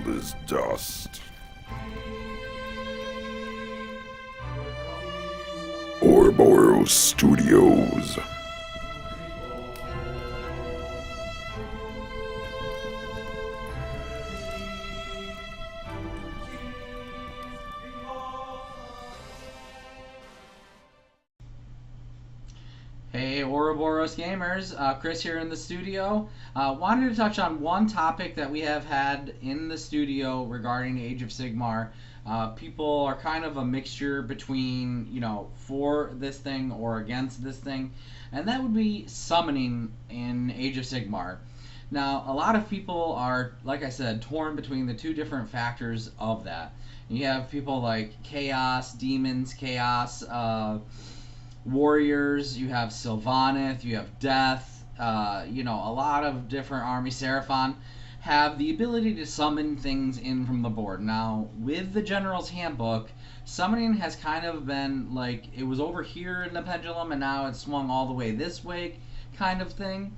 is dust. Ouroboros Studios. Hey Ouroboros gamers, Chris here in the studio. Wanted to touch on one topic that we have had in the studio regarding Age of Sigmar. People are kind of a mixture between, for this thing or against this thing, and that would be summoning in Age of Sigmar. Now, a lot of people are, like I said, torn between the two different factors of that. You have people like Chaos, Demons, Chaos, Warriors, you have Sylvaneth, you have Death, a lot of different armies. Seraphon have the ability to summon things in from the board. Now, with the General's Handbook, summoning has kind of been like, it was over here in the pendulum and now it's swung all the way this way kind of thing.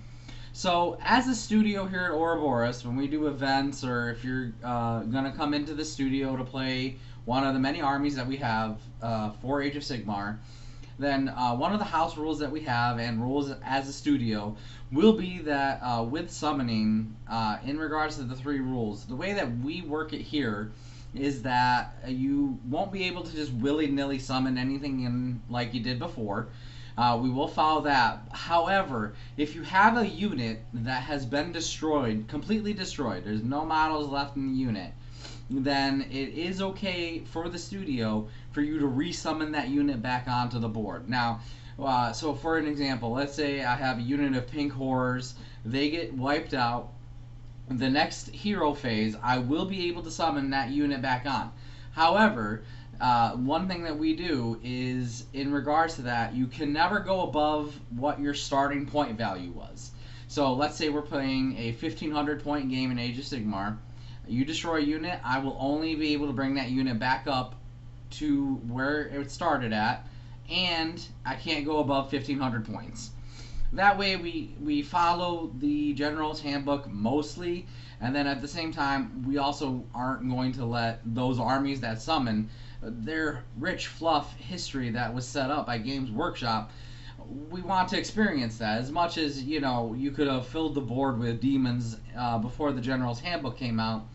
So, as a studio here at Ouroboros, when we do events or if you're going to come into the studio to play one of the many armies that we have for Age of Sigmar, then one of the house rules that we have and rules as a studio will be that with summoning, in regards to the three rules, the way that we work it here is that you won't be able to just willy-nilly summon anything in like you did before. We will follow that. However, if you have a unit that has been destroyed, completely destroyed, there's no models left in the unit, then it is okay for the studio for you to resummon that unit back onto the board. Now, so for an example, let's say I have a unit of pink horrors, they get wiped out. The next hero phase, I will be able to summon that unit back on. However, one thing that we do is, in regards to that, you can never go above what your starting point value was. So let's say we're playing a 1500 point game in Age of Sigmar. You destroy a unit, I will only be able to bring that unit back up to where it started at, and I can't go above 1500 points. That way we follow the General's Handbook mostly, and then at the same time, we also aren't going to let those armies that summon their rich fluff history that was set up by Games Workshop. We want to experience that as much as, you could have filled the board with demons before the General's Handbook came out.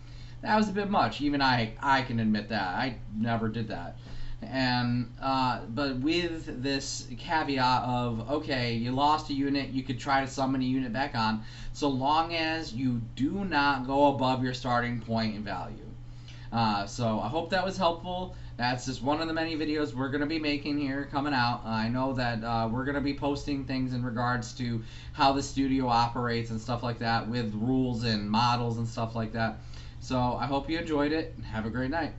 That was a bit much. Even I can admit that. I never did that. And but with this caveat of, okay, you lost a unit, you could try to summon a unit back on, so long as you do not go above your starting point value. So I hope that was helpful. That's just one of the many videos we're going to be making here coming out. I know that we're going to be posting things in regards to how the studio operates and stuff like that with rules and models and stuff like that. So I hope you enjoyed it. Have a great night.